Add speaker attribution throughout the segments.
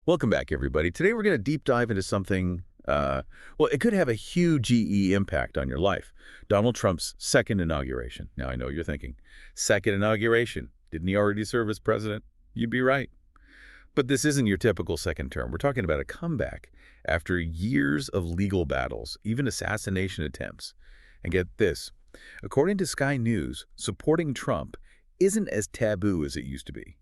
Speaker 1: Welcome back, everybody. Today we're going to deep dive into something, well, it could have a huge GE impact on your life. Donald Trump's second inauguration. Now, I know you're thinking, second inauguration, didn't he already serve as president? You'd be right. But this isn't your typical second term. We're talking about a comeback after years of legal battles, even assassination attempts. And get this, according to Sky News, supporting Trump isn't as taboo as it used to be.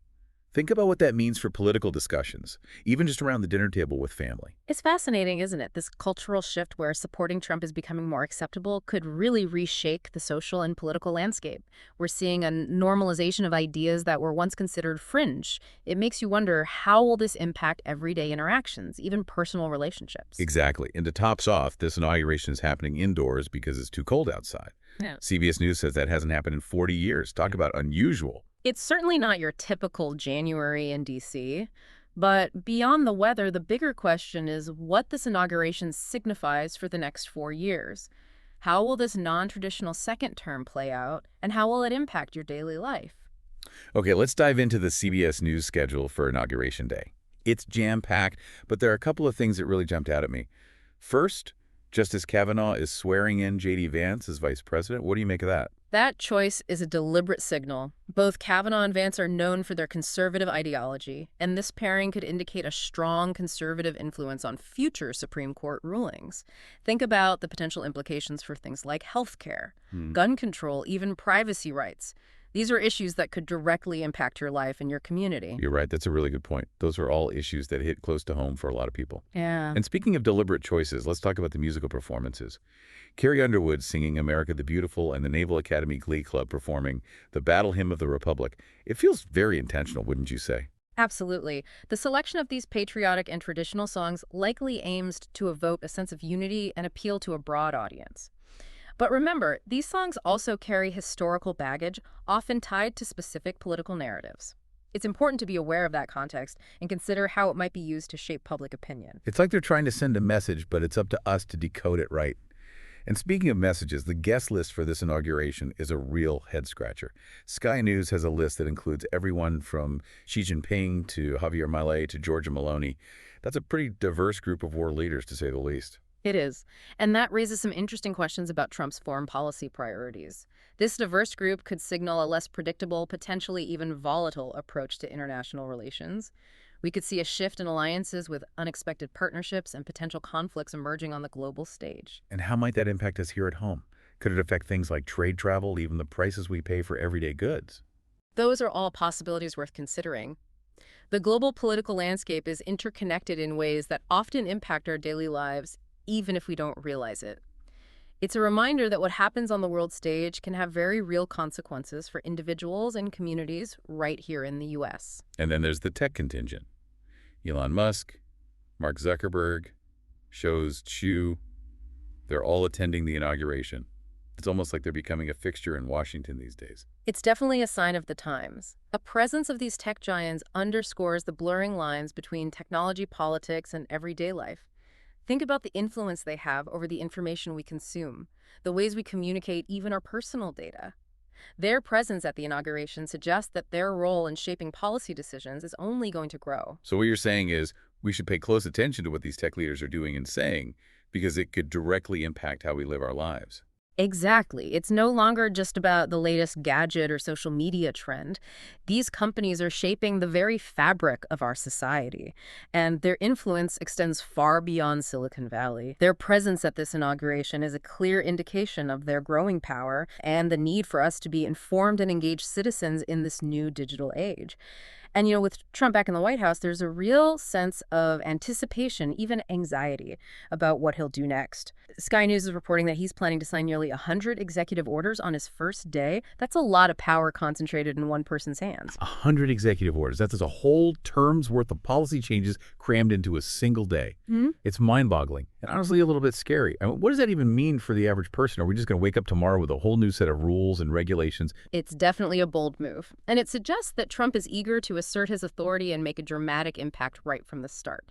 Speaker 1: Think about what that means for political discussions, even just around the dinner table with family.
Speaker 2: It's fascinating, isn't it? This cultural shift where supporting Trump is becoming more acceptable could really reshake the social and political landscape. We're seeing a normalization of ideas that were once considered fringe. It makes you wonder, how will this impact everyday interactions, even personal relationships?
Speaker 1: Exactly. And to tops off, this inauguration is happening indoors because it's too cold outside.
Speaker 2: Yeah.
Speaker 1: CBS News says that hasn't happened in 40 years. Talk about unusual.
Speaker 2: It's certainly not your typical January in D.C., but beyond the weather, the bigger question is what this inauguration signifies for the next 4 years. How will this non-traditional second term play out, and how will it impact your daily life?
Speaker 1: Okay, let's dive into the CBS News schedule for Inauguration Day. It's jam-packed, but there are a couple of things that really jumped out at me. First, Justice Kavanaugh is swearing in J.D. Vance as vice president. What do you make of that?
Speaker 2: That choice is a deliberate signal. Both Kavanaugh and Vance are known for their conservative ideology, and this pairing could indicate a strong conservative influence on future Supreme Court rulings. Think about the potential implications for things like health care, gun control, even privacy rights. These are issues that could directly impact your life and your community.
Speaker 1: You're right. That's a really good point. Those are all issues that hit close to home for a lot of people.
Speaker 2: Yeah.
Speaker 1: And speaking of deliberate choices, let's talk about the musical performances. Carrie Underwood singing America the Beautiful and the Naval Academy Glee Club performing the Battle Hymn of the Republic. It feels very intentional, wouldn't you say?
Speaker 2: Absolutely. The selection of these patriotic and traditional songs likely aims to evoke a sense of unity and appeal to a broad audience. But remember, these songs also carry historical baggage, often tied to specific political narratives. It's important to be aware of that context and consider how it might be used to shape public opinion.
Speaker 1: It's like they're trying to send a message, but it's up to us to decode it right. And speaking of messages, the guest list for this inauguration is a real head-scratcher. Sky News has a list that includes everyone from Xi Jinping to Javier Milei to Giorgia Meloni. That's a pretty diverse group of world leaders, to say the least.
Speaker 2: It is. And that raises some interesting questions about Trump's foreign policy priorities. This diverse group could signal a less predictable, potentially even volatile approach to international relations. We could see a shift in alliances with unexpected partnerships and potential conflicts emerging on the global stage.
Speaker 1: And how might that impact us here at home? Could it affect things like trade travel, even the prices we pay for everyday goods?
Speaker 2: Those are all possibilities worth considering. The global political landscape is interconnected in ways that often impact our daily lives, even if we don't realize it. It's a reminder that what happens on the world stage can have very real consequences for individuals and communities right here in the U.S.
Speaker 1: And then there's the tech contingent. Elon Musk, Mark Zuckerberg, Shows Chu, they're all attending the inauguration. It's almost like they're becoming a fixture in Washington these days.
Speaker 2: It's definitely a sign of the times. The presence of these tech giants underscores the blurring lines between technology, politics, and everyday life. Think about the influence they have over the information we consume, the ways we communicate even our personal data. Their presence at the inauguration suggests that their role in shaping policy decisions is only going to grow.
Speaker 1: So what you're saying is we should pay close attention to what these tech leaders are doing and saying because it could directly impact how we live our lives.
Speaker 2: Exactly. It's no longer just about the latest gadget or social media trend. These companies are shaping the very fabric of our society, and their influence extends far beyond Silicon Valley. Their presence at this inauguration is a clear indication of their growing power and the need for us to be informed and engaged citizens in this new digital age. And, with Trump back in the White House, there's a real sense of anticipation, even anxiety, about what he'll do next. Sky News is reporting that he's planning to sign nearly 100 executive orders on his first day. That's a lot of power concentrated in one person's hands.
Speaker 1: 100 executive orders. That's a whole term's worth of policy changes crammed into a single day. It's mind-boggling and honestly a little bit scary. I mean, what does that even mean for the average person? Are we just going to wake up tomorrow with a whole new set of rules and regulations?
Speaker 2: It's definitely a bold move, and it suggests that Trump is eager to assert his authority and make a dramatic impact right from the start.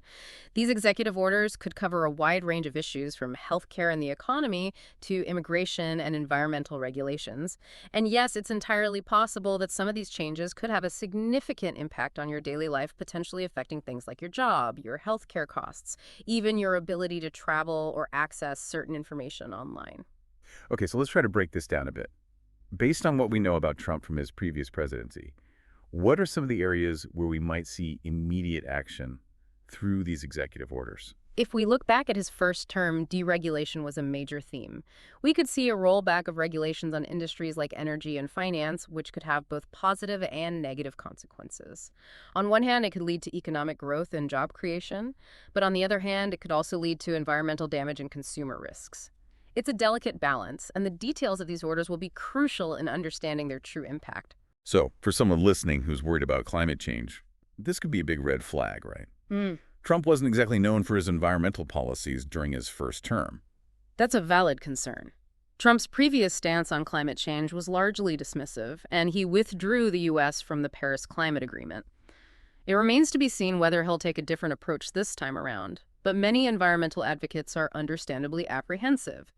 Speaker 2: These executive orders could cover a wide range of issues from healthcare and the economy to immigration and environmental regulations. And yes, it's entirely possible that some of these changes could have a significant impact on your daily life, potentially affecting things like your job, your healthcare costs, even your ability to travel or access certain information online.
Speaker 1: Okay, so let's try to break this down a bit. Based on what we know about Trump from his previous presidency, what are some of the areas where we might see immediate action through these executive orders?
Speaker 2: If we look back at his first term, deregulation was a major theme. We could see a rollback of regulations on industries like energy and finance, which could have both positive and negative consequences. On one hand, it could lead to economic growth and job creation, but on the other hand, it could also lead to environmental damage and consumer risks. It's a delicate balance, and the details of these orders will be crucial in understanding their true impact.
Speaker 1: So, for someone listening who's worried about climate change, this could be a big red flag, right?
Speaker 2: Hmm.
Speaker 1: Trump wasn't exactly known for his environmental policies during his first term.
Speaker 2: That's a valid concern. Trump's previous stance on climate change was largely dismissive, and he withdrew the U.S. from the Paris Climate Agreement. It remains to be seen whether he'll take a different approach this time around, but many environmental advocates are understandably apprehensive.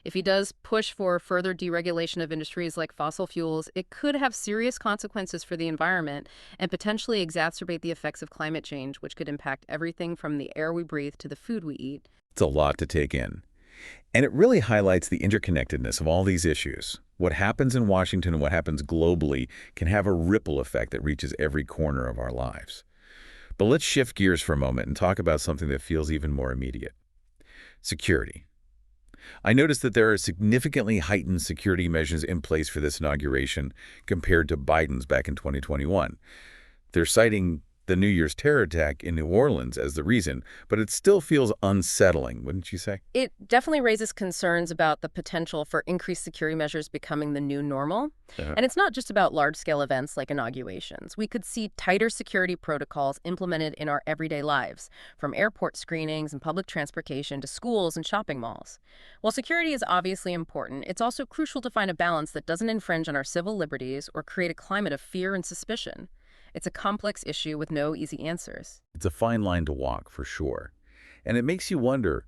Speaker 2: If he does push for further deregulation of industries like fossil fuels, it could have serious consequences for the environment and potentially exacerbate the effects of climate change, which could impact everything from the air we breathe to the food we eat.
Speaker 1: It's a lot to take in. And it really highlights the interconnectedness of all these issues. What happens in Washington and what happens globally can have a ripple effect that reaches every corner of our lives. But let's shift gears for a moment and talk about something that feels even more immediate. Security. I noticed that there are significantly heightened security measures in place for this inauguration compared to Biden's back in 2021. They're citing the New Year's terror attack in New Orleans as the reason, but it still feels unsettling, wouldn't you say?
Speaker 2: It definitely raises concerns about the potential for increased security measures becoming the new normal.
Speaker 1: Uh,
Speaker 2: And it's not just about large-scale events like inaugurations. We could see tighter security protocols implemented in our everyday lives, from airport screenings and public transportation to schools and shopping malls. While security is obviously important, it's also crucial to find a balance that doesn't infringe on our civil liberties or create a climate of fear and suspicion. It's a complex issue with no easy answers.
Speaker 1: It's a fine line to walk, for sure. And it makes you wonder,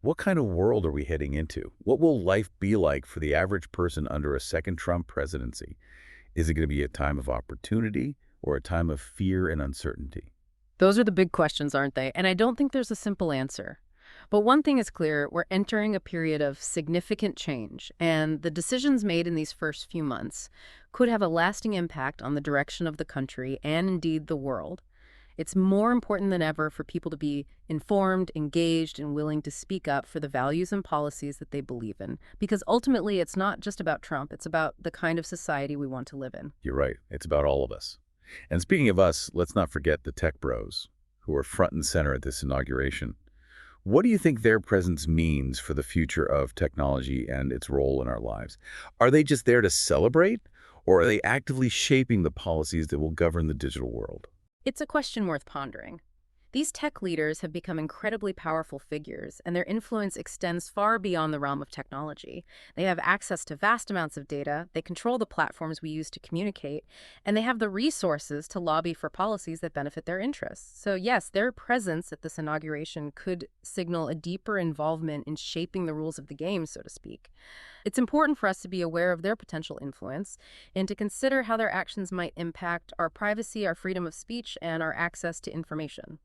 Speaker 1: what kind of world are we heading into? What will life be like for the average person under a second Trump presidency? Is it going to be a time of opportunity or a time of fear and uncertainty?
Speaker 2: Those are the big questions, aren't they? And I don't think there's a simple answer. But one thing is clear, we're entering a period of significant change, and the decisions made in these first few months could have a lasting impact on the direction of the country and indeed the world. It's more important than ever for people to be informed, engaged, and willing to speak up for the values and policies that they believe in. Because ultimately, it's not just about Trump, it's about the kind of society we want to live in.
Speaker 1: You're right. It's about all of us. And speaking of us, let's not forget the tech bros who are front and center at this inauguration. What do you think their presence means for the future of technology and its role in our lives? Are they just there to celebrate, or are they actively shaping the policies that will govern the digital world?
Speaker 2: It's a question worth pondering. These tech leaders have become incredibly powerful figures, and their influence extends far beyond the realm of technology. They have access to vast amounts of data, they control the platforms we use to communicate, and they have the resources to lobby for policies that benefit their interests. So yes, their presence at this inauguration could signal a deeper involvement in shaping the rules of the game, so to speak. It's important for us to be aware of their potential influence and to consider how their actions might impact our privacy, our freedom of speech, and our access to information.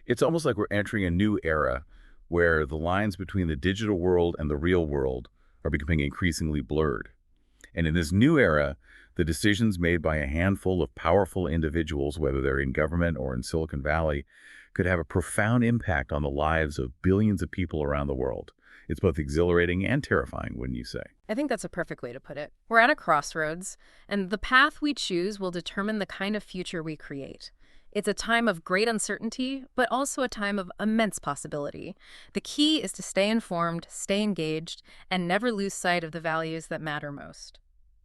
Speaker 1: It's almost like we're entering a new era where the lines between the digital world and the real world are becoming increasingly blurred. And in this new era, the decisions made by a handful of powerful individuals, whether they're in government or in Silicon Valley, could have a profound impact on the lives of billions of people around the world. It's both exhilarating and terrifying, wouldn't you say?
Speaker 2: I think that's a perfect way to put it. We're at a crossroads, and the path we choose will determine the kind of future we create. It's a time of great uncertainty, but also a time of immense possibility. The key is to stay informed, stay engaged, and never lose sight of the values that matter most.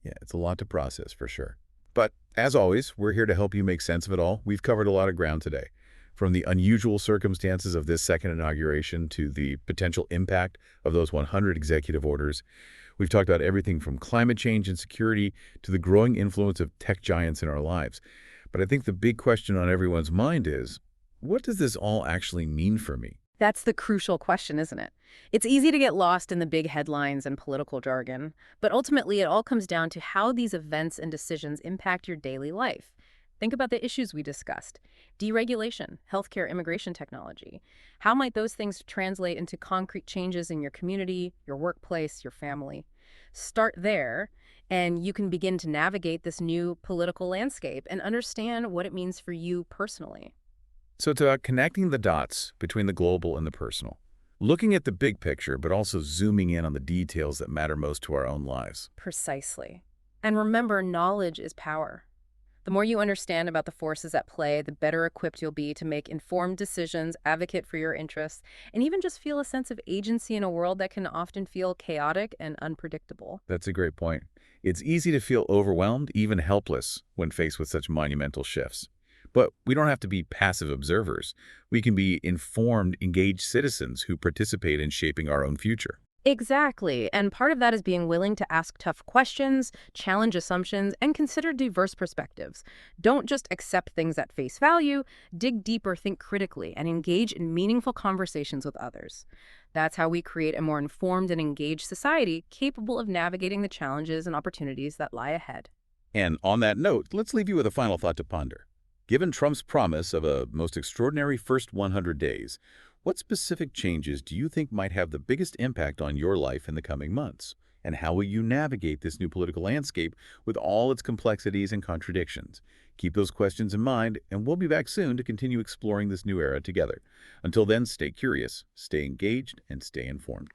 Speaker 1: Yeah, it's a lot to process for sure. But as always, we're here to help you make sense of it all. We've covered a lot of ground today, from the unusual circumstances of this second inauguration to the potential impact of those 100 executive orders. We've talked about everything from climate change and security to the growing influence of tech giants in our lives. But I think the big question on everyone's mind is, what does this all actually mean for me?
Speaker 2: That's the crucial question, isn't it? It's easy to get lost in the big headlines and political jargon, but ultimately it all comes down to how these events and decisions impact your daily life. Think about the issues we discussed: deregulation, healthcare, immigration technology. How might those things translate into concrete changes in your community, your workplace, your family? Start there, and you can begin to navigate this new political landscape and understand what it means for you personally.
Speaker 1: So it's about connecting the dots between the global and the personal. Looking at the big picture, but also zooming in on the details that matter most to our own lives.
Speaker 2: Precisely. And remember, knowledge is power. The more you understand about the forces at play, the better equipped you'll be to make informed decisions, advocate for your interests, and even just feel a sense of agency in a world that can often feel chaotic and unpredictable.
Speaker 1: That's a great point. It's easy to feel overwhelmed, even helpless, when faced with such monumental shifts. But we don't have to be passive observers. We can be informed, engaged citizens who participate in shaping our own future.
Speaker 2: Exactly. And part of that is being willing to ask tough questions, challenge assumptions, and consider diverse perspectives. Don't just accept things at face value, dig deeper, think critically, and engage in meaningful conversations with others. That's how we create a more informed and engaged society capable of navigating the challenges and opportunities that lie ahead.
Speaker 1: And on that note, let's leave you with a final thought to ponder. Given Trump's promise of a most extraordinary first 100 days, what specific changes do you think might have the biggest impact on your life in the coming months? And how will you navigate this new political landscape with all its complexities and contradictions? Keep those questions in mind, and we'll be back soon to continue exploring this new era together. Until then, stay curious, stay engaged, and stay informed.